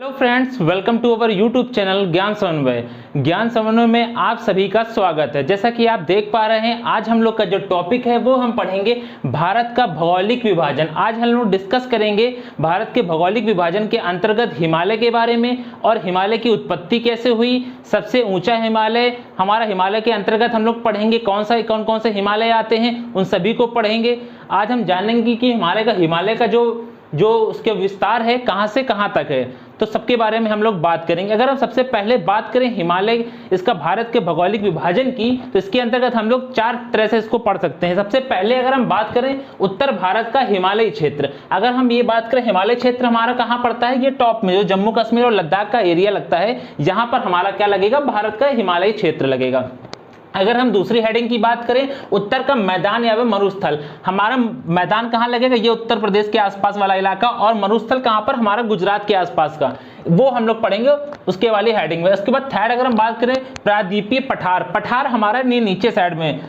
Hello friends, welcome to our YouTube channel Gyan Samanvay. ज्ञान समन्वय में आप सभी का स्वागत है। जैसा कि आप देख पा रहे हैं, आज हम लोग का जो टॉपिक है वो हम पढ़ेंगे भारत का भौगोलिक विभाजन। आज हम लोग डिस्कस करेंगे भारत के भौगोलिक विभाजन के अंतर्गत हिमालय के बारे में और हिमालय की उत्पत्ति कैसे हुई, सबसे ऊंचा हिमालय, हमारा हिमालय के अंतर्गत हम लोग पढ़ेंगे कौन कौन से हिमालय आते हैं, उन सभी को पढ़ेंगे। आज हम जानेंगे कि हिमालय का जो उसके विस्तार है कहाँ से कहाँ तक है, तो सबके बारे में हम लोग बात करेंगे। अगर हम सबसे पहले बात करें हिमालय, इसका भारत के भौगोलिक विभाजन की, तो इसके अंतर्गत हम लोग चार तरह से इसको पढ़ सकते हैं। सबसे पहले अगर हम बात करें उत्तर भारत का हिमालयी क्षेत्र, अगर हम ये बात करें हिमालय क्षेत्र हमारा कहाँ पड़ता है, ये टॉप में जो जम्मू कश्मीर और लद्दाख का एरिया लगता है, यहाँ पर हमारा क्या लगेगा, भारत का हिमालयी क्षेत्र लगेगा। अगर हम दूसरी हेडिंग की बात करें उत्तर का मैदान या मरुस्थल, हमारा मैदान कहाँ लगेगा, ये उत्तर प्रदेश के आसपास वाला इलाका, और मरुस्थल कहाँ पर, हमारा गुजरात के आसपास का, वो हम लोग पढ़ेंगे उसके वाली हेडिंग में। उसके बाद थर्ड अगर हम बात करें प्रायद्वीपीय पठार हमारा नीचे साइड में,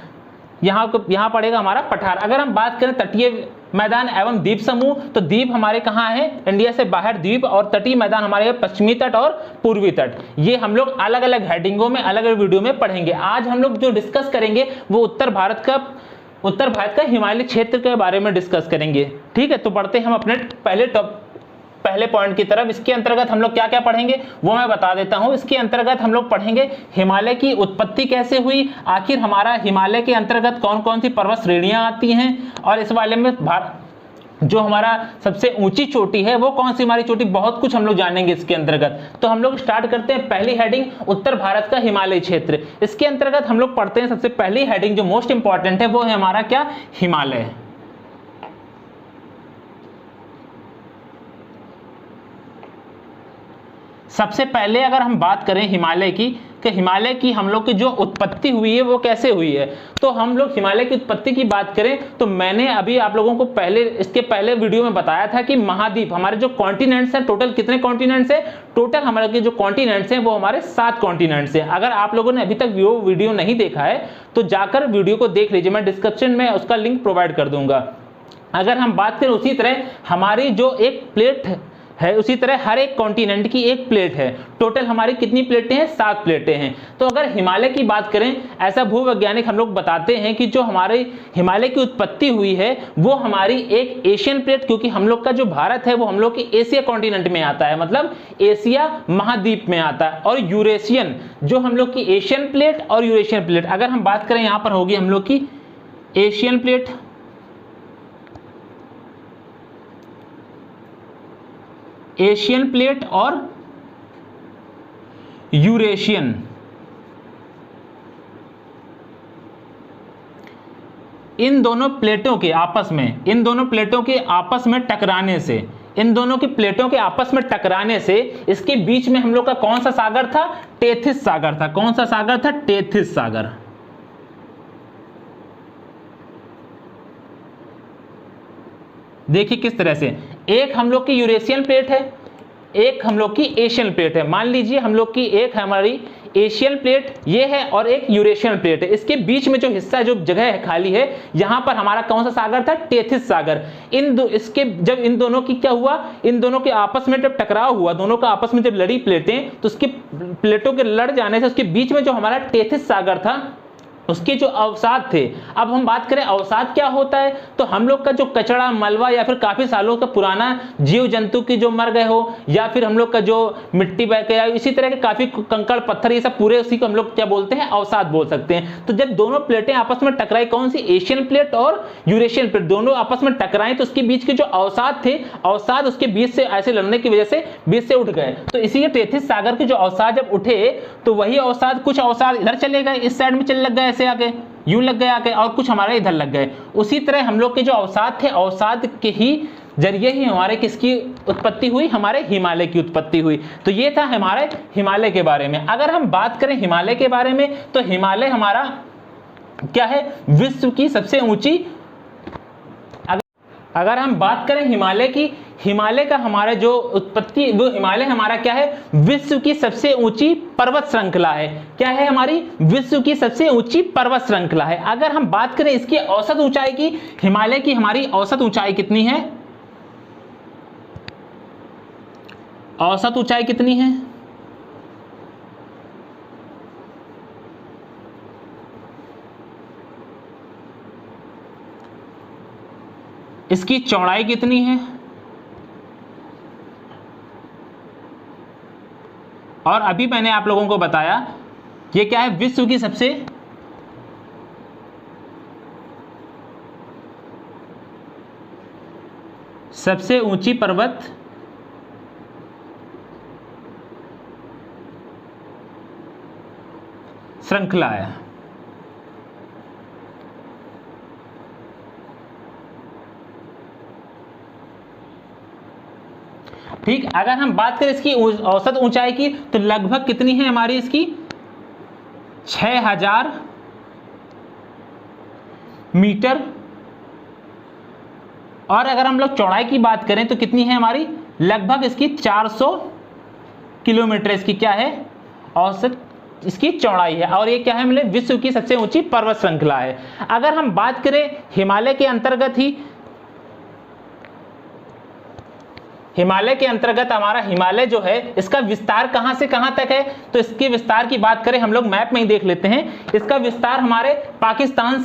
यहाँ पड़ेगा हमारा पठार। अगर हम बात करें तटीय मैदान एवं द्वीप समूह, तो द्वीप हमारे कहाँ है, इंडिया से बाहर द्वीप, और तटीय मैदान हमारे पश्चिमी तट और पूर्वी तट। ये हम लोग अलग अलग हेडिंगों में अलग अलग वीडियो में पढ़ेंगे। आज हम लोग जो डिस्कस करेंगे वो उत्तर भारत का हिमालय क्षेत्र के बारे में डिस्कस करेंगे। ठीक है, तो बढ़ते हैं हम अपने पहले पॉइंट की तरफ। इसके अंतर्गत हम लोग क्या क्या पढ़ेंगे वो मैं बता देता हूं। इसके अंतर्गत हम लोग पढ़ेंगे हिमालय की उत्पत्ति कैसे हुई, आखिर हमारा हिमालय के अंतर्गत कौन कौन सी पर्वत श्रेणियां आती हैं, और इस वाले में जो हमारा सबसे ऊंची चोटी है वो कौन सी हमारी चोटी, बहुत कुछ हम लोग जानेंगे इसके अंतर्गत। तो हम लोग स्टार्ट करते हैं पहली हेडिंग उत्तर भारत का हिमालय क्षेत्र। इसके अंतर्गत हम लोग पढ़ते हैं सबसे पहली हेडिंग जो मोस्ट इंपॉर्टेंट है, वो है हमारा क्या, हिमालय। सबसे पहले अगर हम बात करें हिमालय की, कि हिमालय की हम लोग की जो उत्पत्ति हुई है वो कैसे हुई है, तो हम लोग हिमालय की उत्पत्ति की बात करें तो मैंने अभी आप लोगों को इसके पहले वीडियो में बताया था कि महाद्वीप, हमारे जो कॉन्टिनेंट्स हैं, टोटल कितने कॉन्टिनेंट्स हैं, टोटल हमारे के जो कॉन्टिनेंट्स हैं वो हमारे 7 कॉन्टिनेंट्स हैं। अगर आप लोगों ने अभी तक वो वीडियो नहीं देखा है तो जाकर वीडियो को देख लीजिए, मैं डिस्क्रिप्शन में उसका लिंक प्रोवाइड कर दूंगा। अगर हम बात करें उसी तरह हमारी जो एक प्लेट है, उसी तरह हर एक कॉन्टिनेंट की एक प्लेट है। टोटल हमारी कितनी प्लेटें हैं, 7 प्लेटें हैं। तो अगर हिमालय की बात करें, ऐसा भूवैज्ञानिक हम लोग बताते हैं कि जो हमारे हिमालय की उत्पत्ति हुई है वो हमारी एक एशियन प्लेट, क्योंकि हम लोग का जो भारत है वो हम लोग की एशिया कॉन्टिनेंट में आता है, मतलब एशिया महाद्वीप में आता है, और यूरेशियन जो हम लोग की एशियन प्लेट और यूरेशियन प्लेट, अगर हम बात करें यहाँ पर होगी हम लोग की एशियन प्लेट, एशियन प्लेट और यूरेशियन। इन दोनों प्लेटों के आपस में टकराने से, इन दोनों की प्लेटों के आपस में टकराने से इसके बीच में हम लोग का कौन सा सागर था, टेथिस सागर था। कौन सा सागर था, टेथिस सागर। देखिए किस तरह से, एक हम लोग की यूरेशियन प्लेट है, एक हम लोग की एशियन प्लेट है। मान लीजिए हम लोग की एक हमारी एशियन प्लेट ये है और एक यूरेशियन प्लेट है। इसके बीच में जो हिस्सा, जो जगह है खाली है, यहां पर हमारा कौन सा सागर था, टेथिस सागर। जब इन दोनों की क्या हुआ, इन दोनों के आपस में जब टकराव हुआ, दोनों का आपस में जब लड़ी प्लेटें, तो उसकी प्लेटों के लड़ जाने से उसके बीच में जो हमारा टेथिस सागर था उसके जो अवसाद थे। अब हम बात करें अवसाद क्या होता है, तो हम लोग का जो कचरा, मलबा, या फिर काफी सालों का पुराना जीव जंतु की जो मर गए हो, या फिर हम लोग का जो मिट्टी बह गया, इसी तरह के काफी कंकड़ पत्थर, ये सब पूरे उसी को हम लोग क्या बोलते हैं, अवसाद बोल सकते हैं। तो जब दोनों प्लेटें आपस में टकराई, कौन सी, एशियन प्लेट और यूरेशियन प्लेट, दोनों आपस में टकराई, तो उसके बीच के जो अवसाद थे, अवसाद उसके बीच से ऐसे लड़ने की वजह से बीच से उठ गए। तो इसी टेथिस सागर के जो अवसाद जब उठे, तो वही अवसाद, कुछ अवसाद इधर चले गए, इस साइड में चलने लग गए, ऐसे आगे यूं लग गए आगे, और कुछ हमारे इधर लग गए। उसी तरह हम लोग के जो अवसाद थे, अवसाद के ही जरिए ही हमारे किसकी उत्पत्ति हुई, हमारे हिमालय की उत्पत्ति हुई। तो ये था हमारे हिमालय के बारे में। अगर हम बात करें हिमालय के बारे में, तो हिमालय हमारा क्या है, विश्व की सबसे ऊंची, अगर हम बात करें हिमालय की, हिमालय का हमारा जो उत्पत्ति, वो हिमालय हमारा क्या है, विश्व की सबसे ऊंची पर्वत श्रृंखला है। क्या है, हमारी विश्व की सबसे ऊंची पर्वत श्रृंखला है। अगर हम बात करें इसकी औसत ऊंचाई की, हिमालय की हमारी औसत ऊंचाई कितनी है, औसत ऊंचाई कितनी है? इसकी चौड़ाई कितनी है? और अभी मैंने आप लोगों को बताया ये क्या है, विश्व की सबसे ऊंची पर्वत श्रृंखला है। ठीक, अगर हम बात करें इसकी औसत ऊंचाई की तो लगभग कितनी है हमारी इसकी? 6000 मीटर। और अगर हम लोग चौड़ाई की बात करें तो कितनी है हमारी? लगभग इसकी 400 किलोमीटर इसकी क्या है? औसत इसकी चौड़ाई है। और ये क्या है? मतलब विश्व की सबसे ऊंची पर्वत श्रृंखला है। अगर हम बात करें हिमालय के अंतर्गत ही, हिमालय के अंतर्गत हमारा हिमालय जो है इसका विस्तार कहां से कहां तक है, तो इसके विस्तार की बात करें हम लोग मैप में ही देख लेते हैं। इसका विस्तार हमारे पाकिस्तान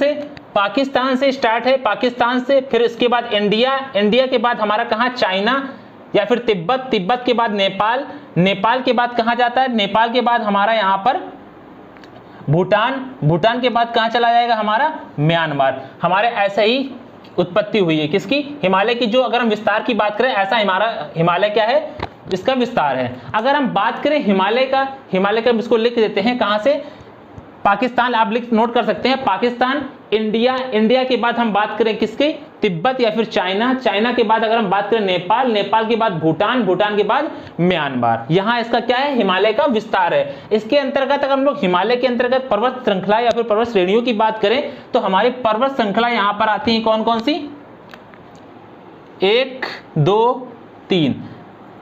से स्टार्ट है, पाकिस्तान से, फिर इसके बाद इंडिया के बाद हमारा कहां? चाइना या फिर तिब्बत के बाद नेपाल के बाद कहां जाता है? नेपाल के बाद हमारा यहां पर भूटान के बाद कहां चला जाएगा? हमारा म्यांमार। हमारे ऐसे ही उत्पत्ति हुई है किसकी? हिमालय की। जो अगर हम विस्तार की बात करें, ऐसा हमारा हिमालय क्या है? इसका विस्तार है। अगर हम बात करें हिमालय का इसको लिख देते हैं कहां से? पाकिस्तान। आप नोट कर सकते हैं पाकिस्तान, इंडिया के बाद हम बात करें किसके? तिब्बत या फिर चाइना के बाद अगर हम बात करें नेपाल के बाद भूटान के बाद म्यांमार। यहां इसका क्या है? हिमालय का विस्तार है। इसके अंतर्गत अगर हम लोग हिमालय के अंतर्गत पर्वत श्रृंखला या फिर पर्वत श्रेणियों की बात करें तो हमारी पर्वत श्रृंखला यहां पर आती है कौन कौन सी? 1 2 3,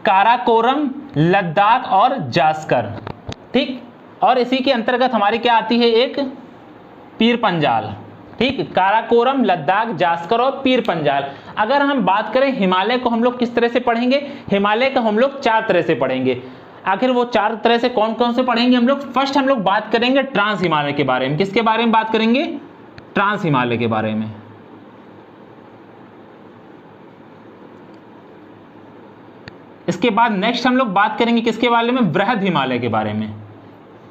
काराकोरम, लद्दाख और जास्कर। ठीक, और इसी के अंतर्गत हमारी क्या आती है? एक पीर पंजाल। ठीक, काराकोरम, लद्दाख, जास्कर और पीर पंजाल। अगर हम बात करें हिमालय को हम लोग किस तरह से पढ़ेंगे? हिमालय को हम लोग 4 तरह से पढ़ेंगे। आखिर वो 4 तरह से कौन कौन से पढ़ेंगे हम लोग? फर्स्ट हम लोग बात करेंगे ट्रांस हिमालय के बारे में। किसके बारे में बात करेंगे? ट्रांस हिमालय के बारे में। इसके बाद नेक्स्ट हम लोग बात करेंगे किसके बारे में? वृहद हिमालय के बारे में,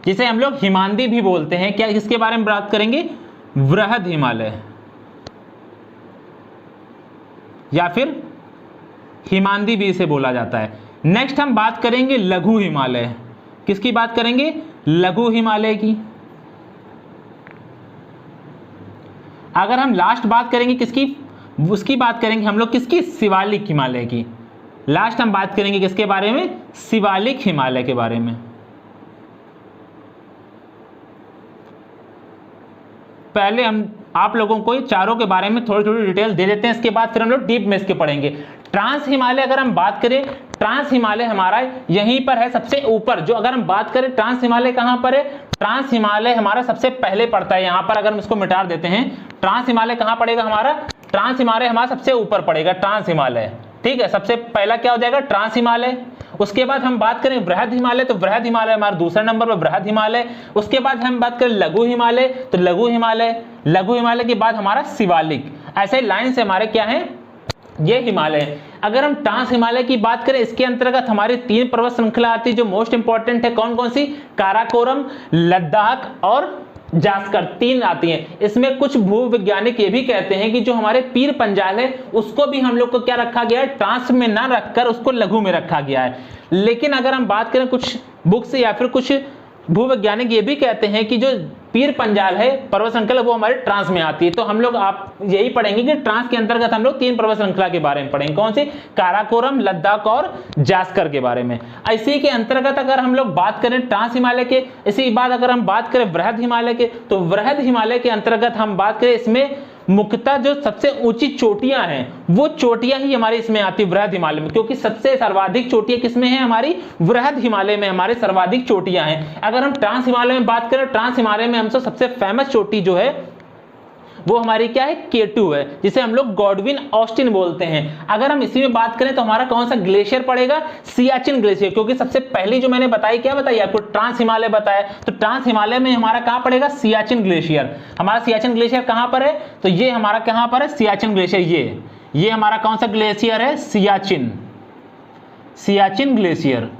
जिसे हम लोग हिमांदी भी बोलते हैं। क्या किसके बारे में बात करेंगे? वृहद हिमालय या फिर हिमांदी भी इसे बोला जाता है। नेक्स्ट हम बात करेंगे लघु हिमालय। किसकी बात करेंगे? लघु हिमालय की। अगर हम लास्ट बात करेंगे किसकी? उसकी बात करेंगे हम लोग किसकी? शिवालिक हिमालय की। लास्ट हम बात करेंगे किसके बारे में? शिवालिक हिमालय के बारे में। पहले हम आप लोगों को चारों के बारे में थोड़ी थोड़ी डिटेल दे देते हैं, इसके बाद फिर हम लोग डीप में इसके पढ़ेंगे। ट्रांस हिमालय अगर हम बात करें, ट्रांस हिमालय हमारा यहीं पर है सबसे ऊपर। जो अगर हम बात करें ट्रांस हिमालय कहां पर है? ट्रांस हिमालय हमारा सबसे पहले पड़ता है यहां पर। अगर हम इसको मिटा देते हैं, ट्रांस हिमालय कहां पड़ेगा हमारा? ट्रांस हिमालय हमारा सबसे ऊपर पड़ेगा, ट्रांस हिमालय। ठीक है, सबसे पहला क्या हो जाएगा? ट्रांस हिमालय। उसके बाद हम बात करें वृहद हिमालय, तो वृहद हिमालय हमारा दूसरा नंबर पर, वृहद हिमालय। उसके बाद हम बात करें लघु हिमालय, तो लघु हिमालय के बाद हमारा शिवालिक। ऐसे लाइन से हमारे क्या है? ये हिमालय। अगर हम ट्रांस हिमालय की बात करें, इसके अंतर्गत हमारी 3 पर्वत श्रृंखला आती है जो मोस्ट इंपॉर्टेंट है। कौन कौन सी? काराकोरम, लद्दाख और जास्कर, 3 आती हैं। इसमें कुछ भूवैज्ञानिक ये भी कहते हैं कि जो हमारे पीर पंजाल है उसको भी हम लोग को क्या रखा गया है? ट्रांस में ना रखकर उसको लघु में रखा गया है। लेकिन अगर हम बात करें कुछ बुक्स या फिर कुछ भूवैज्ञानिक ये भी कहते हैं कि जो पीर पंजाल है पर्वत श्रृंखला वो हमारे ट्रांस में आती है। तो हम लोग आप यही पढ़ेंगे कि ट्रांस के अंतर्गत हम लोग 3 पर्वत श्रृंखला के बारे में पढ़ेंगे। कौन सी? काराकोरम, लद्दाख और जास्कर के बारे में। इसी के अंतर्गत अगर हम लोग बात करें ट्रांस हिमालय के, इसी बाद अगर हम बात करें वृहद हिमालय के, तो वृहद हिमालय के अंतर्गत हम बात करें, इसमें मुख्यतः जो सबसे ऊंची चोटियां हैं वो चोटियां ही हमारे इसमें आती वृहद हिमालय में, क्योंकि सबसे सर्वाधिक चोटियां किसमें है? हमारी वृहद हिमालय में हमारे सर्वाधिक चोटियां हैं। अगर हम ट्रांस हिमालय में बात करें, ट्रांस हिमालय में हमसे सबसे फेमस चोटी जो है वो हमारी क्या है, K2 है, जिसे हम लोग गॉडविन ऑस्टिन बोलते हैं। अगर हम इसी में बात करें तो हमारा कौन सा ग्लेशियर पड़ेगा, सियाचिन ग्लेशियर, क्योंकि सबसे पहली जो मैंने बताई, क्या बताई आपको, ट्रांस हिमालय बताया, तो ट्रांस हिमालय में हमारा कहां पड़ेगा, सियाचिन ग्लेशियर। हमारा सियाचिन ग्लेशियर कहां पर है, तो ये हमारा कहां पर है, सियाचिन ग्लेशियर। ये हमारा कौन सा ग्लेशियर है, सियाचिन ग्लेशियर।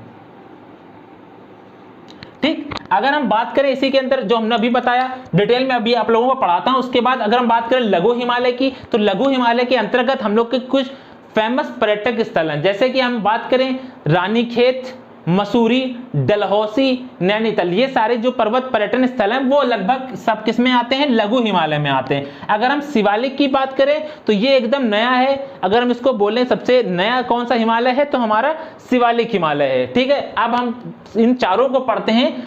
ठीक, अगर हम बात करें इसी के अंदर जो हमने अभी बताया, डिटेल में अभी आप लोगों को पढ़ाता हूं। उसके बाद अगर हम बात करें लघु हिमालय की, तो लघु हिमालय के अंतर्गत हम लोग के कुछ फेमस पर्यटक स्थल हैं, जैसे कि हम बात करें रानीखेत, मसूरी, डलहौसी, नैनीताल, ये सारे जो पर्वत पर्यटन स्थल हैं वो लगभग सब किस में आते हैं, लघु हिमालय में आते हैं। अगर हम शिवालिक की बात करें तो ये एकदम नया है, अगर हम इसको बोलें सबसे नया कौन सा हिमालय है, तो हमारा शिवालिक हिमालय है। ठीक है, अब हम इन चारों को पढ़ते हैं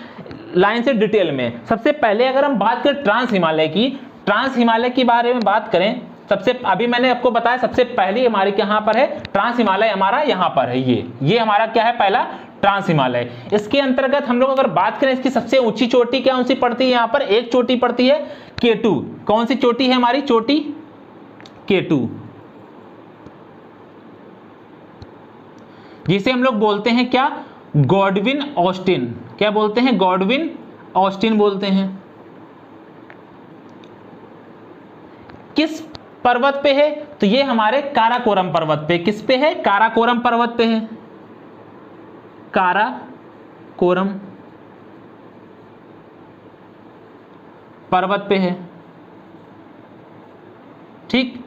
लाइन से डिटेल में। सबसे पहले अगर हम बात करें ट्रांस हिमालय की, ट्रांस हिमालय के बारे में बात करें, सबसे अभी मैंने आपको बताया सबसे पहली हमारी कहां पर है, ट्रांस हिमालय हमारा यहां पर है, ये हमारा क्या है, पहला ट्रांस हिमालय। इसके अंतर्गत हम लोग अगर बात करें, इसकी सबसे ऊंची चोटी कौन सी पड़ती है, यहां पर एक चोटी पड़ती है K2। कौन सी चोटी है हमारी, चोटी K2, जिसे हम लोग बोलते हैं क्या, गॉडविन ऑस्टिन। क्या बोलते हैं, गॉडविन ऑस्टिन बोलते हैं। किस पर्वत पे है, तो ये हमारे काराकोरम पर्वत पे। किस पे है, काराकोरम पर्वत पे है, काराकोरम पर्वत पे है। ठीक,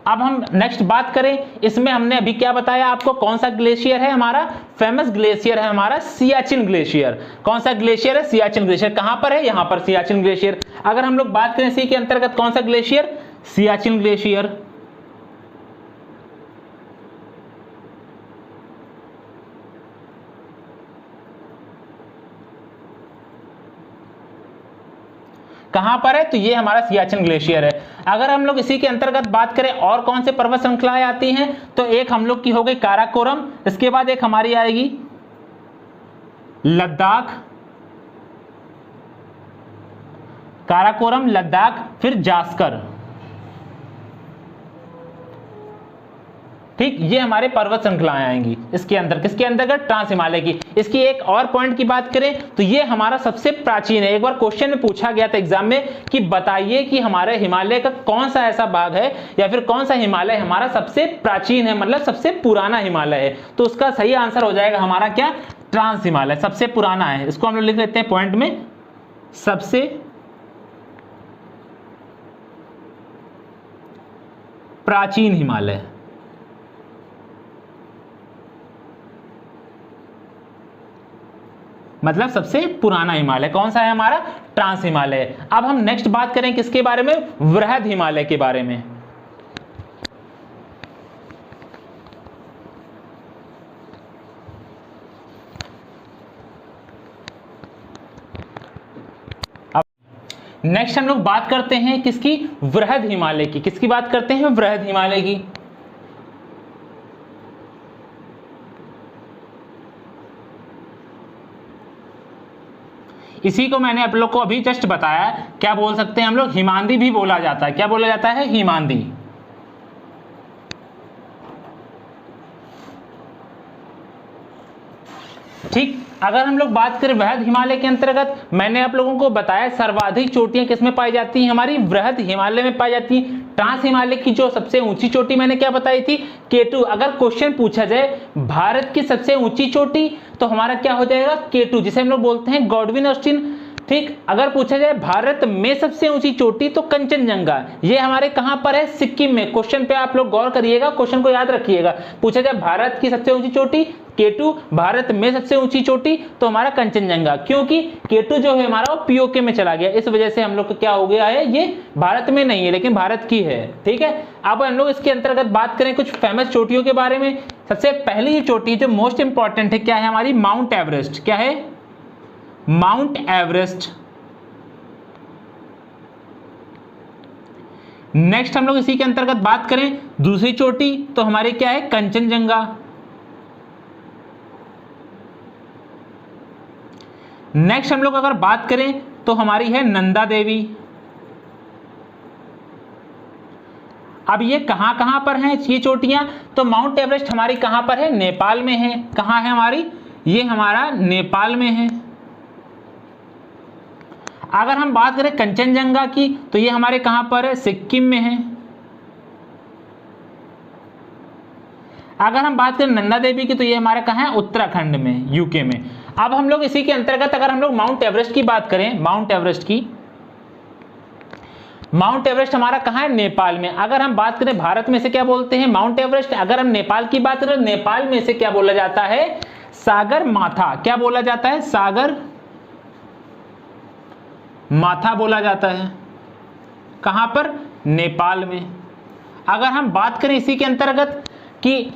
अब हम नेक्स्ट बात करें, इसमें हमने अभी क्या बताया आपको, कौन सा ग्लेशियर है हमारा, फेमस ग्लेशियर है हमारा सियाचिन ग्लेशियर। कौन सा ग्लेशियर है, सियाचिन ग्लेशियर। कहां पर है, यहां पर सियाचिन ग्लेशियर। अगर हम लोग बात करें इसी के अंतर्गत कौन सा ग्लेशियर, सियाचिन ग्लेशियर। कहां पर है, तो ये हमारा सियाचिन ग्लेशियर है। अगर हम लोग इसी के अंतर्गत बात करें और कौन से पर्वत श्रृंखलाएं आती हैं, तो एक हम लोग की हो गई काराकोरम, इसके बाद एक हमारी आएगी लद्दाख, काराकोरम, लद्दाख, फिर जास्कर। ठीक, ये हमारे पर्वत श्रृंखलाएं आएंगी इसके अंदर, किसके अंतर्गत, ट्रांस हिमालय की। इसकी एक और पॉइंट की बात करें तो ये हमारा सबसे प्राचीन है। एक बार क्वेश्चन में पूछा गया था एग्जाम में कि बताइए कि हमारे हिमालय का कौन सा ऐसा भाग है या फिर कौन सा हिमालय हमारा सबसे प्राचीन है, मतलब सबसे पुराना हिमालय है, तो उसका सही आंसर हो जाएगा हमारा क्या, ट्रांस हिमालय सबसे पुराना है। इसको हम लोग लिख लेते हैं पॉइंट में, सबसे प्राचीन हिमालय, मतलब सबसे पुराना हिमालय कौन सा है हमारा, ट्रांस हिमालय। अब हम नेक्स्ट बात करें किसके बारे में, वृहद हिमालय के बारे में। अब नेक्स्ट हम लोग बात करते हैं किसकी, वृहद हिमालय की। किसकी बात करते हैं, वृहद हिमालय की। इसी को मैंने आप लोग को अभी जस्ट बताया, क्या बोल सकते हैं हम लोग, हिमांदी भी बोला जाता है। क्या बोला जाता है, हिमांदी। ठीक, अगर हम लोग बात करें वृहद हिमालय के अंतर्गत, मैंने आप लोगों को बताया सर्वाधिक चोटियां किसमें पाई जाती हैं, हमारी वृहद हिमालय में पाई जाती हैं। ट्रांस हिमालय की जो सबसे ऊंची चोटी मैंने क्या बताई थी, K2। अगर क्वेश्चन पूछा जाए भारत की सबसे ऊंची चोटी, तो हमारा क्या हो जाएगा, K2, जिसे हम लोग बोलते हैं गॉडविन ऑस्टिन। ठीक, अगर पूछा जाए भारत में सबसे ऊंची चोटी, तो कंचनजंगा, ये हमारे कहां पर है, सिक्किम में। क्वेश्चन पे आप लोग गौर करिएगा, क्वेश्चन को याद रखिएगा। पूछा जाए भारत की सबसे ऊंची चोटी K2, भारत में सबसे ऊंची चोटी, तो हमारा कंचनजंगा, क्योंकि K2 जो है हमारा वो POK में चला गया, इस वजह से हम लोग को क्या हो गया है, ये भारत में नहीं है लेकिन भारत की है। ठीक है, अब हम लोग इसके अंतर्गत बात करें कुछ फेमस चोटियों के बारे में। सबसे पहली चोटी जो मोस्ट इंपॉर्टेंट है, क्या है हमारी, माउंट एवरेस्ट। क्या है, माउंट एवरेस्ट। नेक्स्ट हम लोग इसी के अंतर्गत बात करें दूसरी चोटी, तो हमारी क्या है, कंचनजंगा। नेक्स्ट हम लोग अगर बात करें तो हमारी है नंदा देवी। अब ये कहाँ कहाँ पर हैं ये चोटियां? तो माउंट एवरेस्ट हमारी कहाँ पर है? नेपाल में है। कहाँ है हमारी? ये हमारा नेपाल में है। अगर हम बात करें कंचनजंगा की तो ये हमारे कहाँ पर है? सिक्किम में है। अगर हम बात करें नंदा देवी की तो ये हमारे कहाँ है? उत्तराखंड में, यूके में। अब हम लोग इसी के अंतर्गत अगर हम लोग माउंट एवरेस्ट की बात करें, माउंट एवरेस्ट हमारा कहाँ है? नेपाल में। अगर हम बात करें भारत में से क्या बोलते हैं? Mount Everest. अगर हम नेपाल की बात करें, नेपाल में से क्या बोला जाता है? सागर माथा। क्या बोला जाता है? सागर माथा बोला जाता है। कहां पर? नेपाल में। अगर हम बात करें इसी के अंतर्गत कि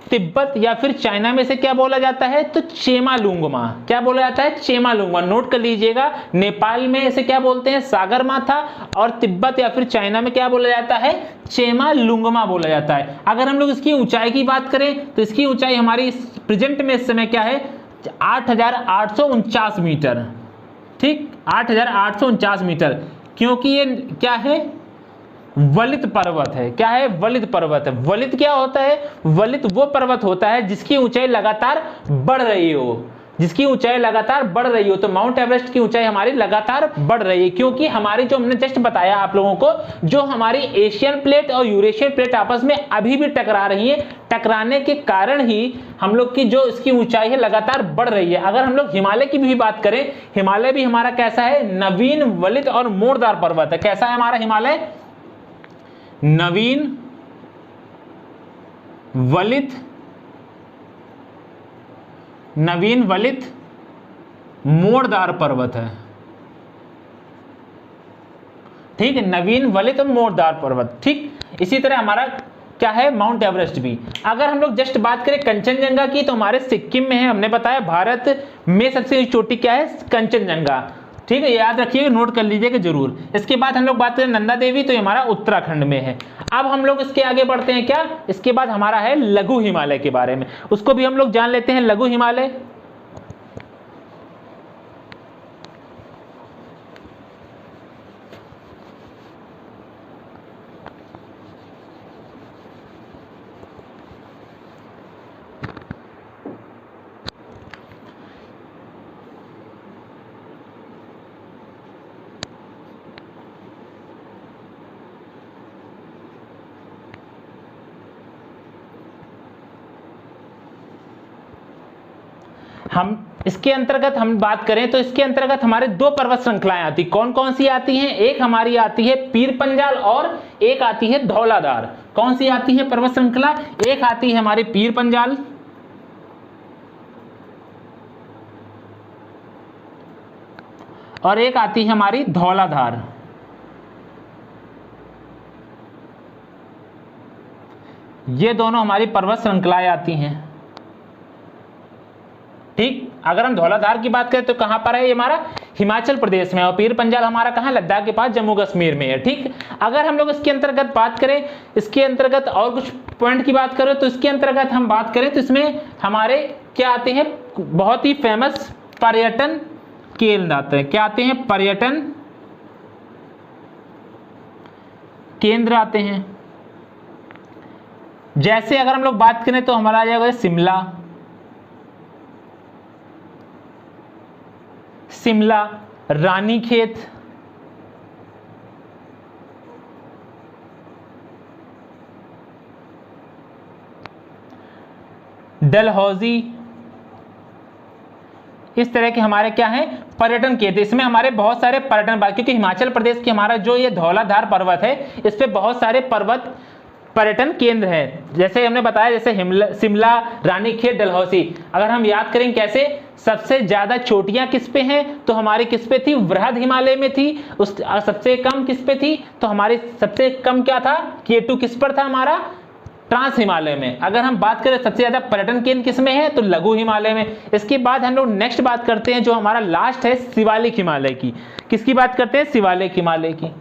तिब्बत या फिर चाइना में से क्या बोला जाता है? तो चेमालुंगमा। क्या बोला जाता है? चेमालुंगमा। नोट कर लीजिएगा, नेपाल में इसे क्या बोलते हैं? सागर माथा। और तिब्बत या फिर चाइना में क्या बोला जाता है? चेमालुंगमा बोला जाता है। अगर हम लोग इसकी ऊंचाई की बात करें तो इसकी ऊंचाई हमारी प्रेजेंट में इस समय क्या है? 8,849 मीटर। ठीक, 8,849 मीटर। क्योंकि ये क्या है? वलित पर्वत है। क्या है? वलित पर्वत है। वलित क्या होता है? वलित वो पर्वत होता है जिसकी ऊंचाई लगातार बढ़ रही हो, जिसकी ऊंचाई लगातार बढ़ रही हो। तो माउंट एवरेस्ट की ऊंचाई हमारी लगातार बढ़ रही है, क्योंकि हमारी जो हमने जस्ट बताया आप लोगों को, जो हमारी एशियन प्लेट और यूरेशियन प्लेट आपस में अभी भी टकरा रही है, टकराने के कारण ही हम लोग की जो इसकी ऊंचाई है लगातार बढ़ रही है। अगर हम लोग हिमालय की भी बात करें, हिमालय भी हमारा कैसा है? नवीन, वलित और मोड़दार पर्वत है। कैसा है हमारा हिमालय? नवीन, वलित, मोड़दार पर्वत है। ठीक है, नवीन, वलित और मोड़दार पर्वत। ठीक, इसी तरह हमारा क्या है? माउंट एवरेस्ट भी। अगर हम लोग जस्ट बात करें कंचनजंगा की तो हमारे सिक्किम में है। हमने बताया भारत में सबसे चोटी क्या है? कंचनजंगा। ठीक है, याद रखिएगा, नोट कर लीजिएगा जरूर। इसके बाद हम लोग बात करें नंदा देवी तो ये हमारा उत्तराखंड में है। अब हम लोग इसके आगे बढ़ते हैं क्या? इसके बाद हमारा है लघु हिमालय के बारे में, उसको भी हम लोग जान लेते हैं। लघु हिमालय हम इसके अंतर्गत हम बात करें तो इसके अंतर्गत हमारे दो पर्वत श्रृंखलाएं आती। कौन कौन सी आती हैं? एक हमारी आती है पीर पंजाल और एक आती है धौलाधार। कौन सी आती है पर्वत श्रृंखला? एक आती है हमारी पीर पंजाल और एक आती है हमारी धौलाधार। ये दोनों हमारी पर्वत श्रृंखलाएं आती हैं। ठीक, अगर हम धौलाधार की बात करें तो कहां पर है? ये हमारा हिमाचल प्रदेश में। और पीर पंजाल हमारा कहां? लद्दाख के पास, जम्मू कश्मीर में है। ठीक, अगर हम लोग इसके अंतर्गत बात करें, इसके अंतर्गत और कुछ पॉइंट की बात करें तो इसके अंतर्गत हम बात करें तो इसमें हमारे क्या आते हैं? बहुत ही फेमस पर्यटन केंद्र आते हैं। क्या आते हैं? पर्यटन केंद्र आते हैं। जैसे अगर हम लोग बात करें तो हमारा आ जाएगा शिमला, रानीखेत, डलहौजी, इस तरह के हमारे क्या है? पर्यटन केंद्र। इसमें हमारे बहुत सारे पर्यटन, क्योंकि हिमाचल प्रदेश की हमारा जो ये धौलाधार पर्वत है, इस पे बहुत सारे पर्यटन केंद्र हैं। जैसे हमने बताया, जैसे शिमला, रानीखेत, डलहौजी। अगर हम याद करें कैसे, सबसे ज्यादा चोटियां किस पे हैं? तो हमारी किस पे थी? वृहद हिमालय में थी। उस सबसे कम किस पे थी? तो हमारी सबसे कम क्या था? K2 किस पर था? हमारा ट्रांस हिमालय में। अगर हम बात करें सबसे ज्यादा पर्यटन केंद्र किस में है? तो लघु हिमालय में। इसके बाद हम लोग नेक्स्ट बात करते हैं, जो हमारा लास्ट है शिवालिक हिमालय की। किसकी बात करते हैं? शिवालिक हिमालय की।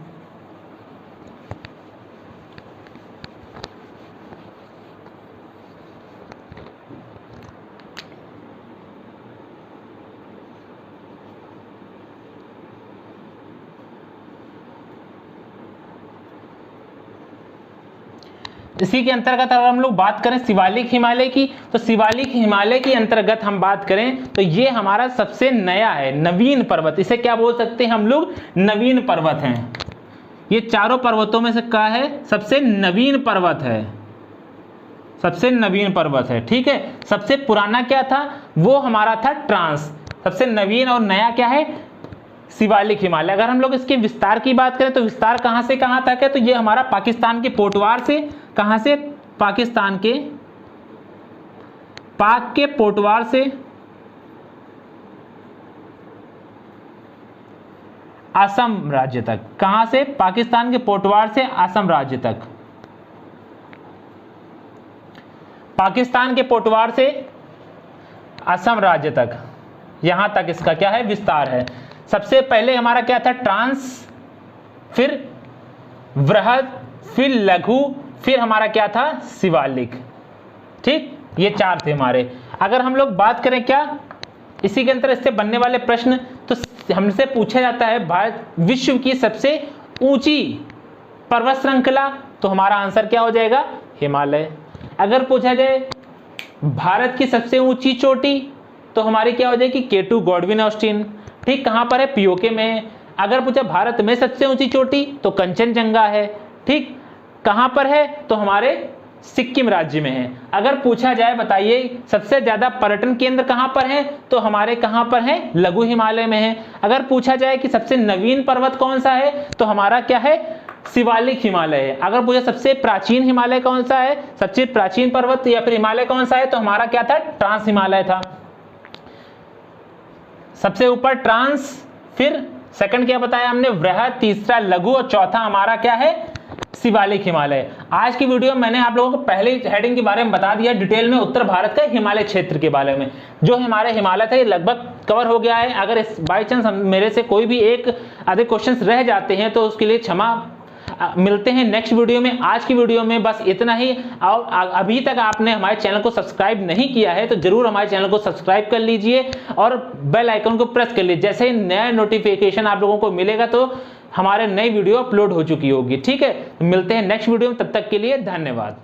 इसी के अंतर्गत अगर हम लोग बात करें शिवालिक हिमालय की, तो शिवालिक हिमालय के अंतर्गत हम बात करें तो ये हमारा सबसे नया है, नवीन पर्वत। इसे क्या बोल सकते हैं हम लोग? नवीन पर्वत हैं। ये चारों पर्वतों में से क्या है? सबसे नवीन पर्वत है, सबसे नवीन पर्वत है। ठीक है, सबसे पुराना क्या था? वो हमारा था ट्रांस। सबसे नवीन और नया क्या है? शिवालिक हिमालय। अगर हम लोग इसके विस्तार की बात करें तो विस्तार कहां से कहां तक है? तो ये हमारा पाकिस्तान के पोटवार से, कहां से? पाकिस्तान के पाक के पोटवार से असम राज्य तक। कहां से? पाकिस्तान के पोटवार से असम राज्य तक। पाकिस्तान के पोटवार से असम राज्य तक, यहां तक इसका क्या है? विस्तार है। सबसे पहले हमारा क्या था? ट्रांस, फिर वृहद, फिर लघु, फिर हमारा क्या था? शिवालिक। ठीक, ये चार थे हमारे। अगर हम लोग बात करें क्या इसी के अंदर इससे बनने वाले प्रश्न, तो हमसे पूछा जाता है भारत विश्व की सबसे ऊंची पर्वत श्रृंखला, तो हमारा आंसर क्या हो जाएगा? हिमालय। अगर पूछा जाए भारत की सबसे ऊंची चोटी, तो हमारी क्या हो जाएगी? K2 Godwin Austen. ठीक, कहां पर है? पीओके में है। अगर पूछा भारत में सबसे ऊंची चोटी, तो कंचनजंगा है। ठीक, कहां पर है? तो हमारे सिक्किम राज्य में है। अगर पूछा जाए बताइए सबसे ज्यादा पर्यटन केंद्र कहां पर है, तो हमारे कहां पर है? लघु हिमालय में है। अगर पूछा जाए कि सबसे नवीन पर्वत कौन सा है, तो हमारा क्या है? शिवालिक हिमालय है। अगर पूछा सबसे प्राचीन हिमालय कौन सा है, सबसे प्राचीन पर्वत या फिर हिमालय कौन सा है, तो हमारा क्या था? ट्रांस हिमालय था। सबसे ऊपर ट्रांस, फिर सेकंड क्या बताया हमने? वृहद, तीसरा लघु और चौथा हमारा क्या है? शिवालिक हिमालय। आज की वीडियो में मैंने आप लोगों को पहले हेडिंग के बारे में बता दिया डिटेल में, उत्तर भारत का हिमालय क्षेत्र के बारे में। जो हमारे हिमालय था ये लगभग कवर हो गया है। अगर इस बाई चांस मेरे से कोई भी एक आधे क्वेश्चंस रह जाते हैं तो उसके लिए क्षमा। मिलते हैं नेक्स्ट वीडियो में। आज की वीडियो में बस इतना ही। और अभी तक आपने हमारे चैनल को सब्सक्राइब नहीं किया है तो जरूर हमारे चैनल को सब्सक्राइब कर लीजिए और बेल आइकन को प्रेस कर लीजिए। जैसे ही नया नोटिफिकेशन आप लोगों को मिलेगा तो हमारे नई वीडियो अपलोड हो चुकी होगी। ठीक है, मिलते हैं नेक्स्ट वीडियो में, तब तक के लिए धन्यवाद।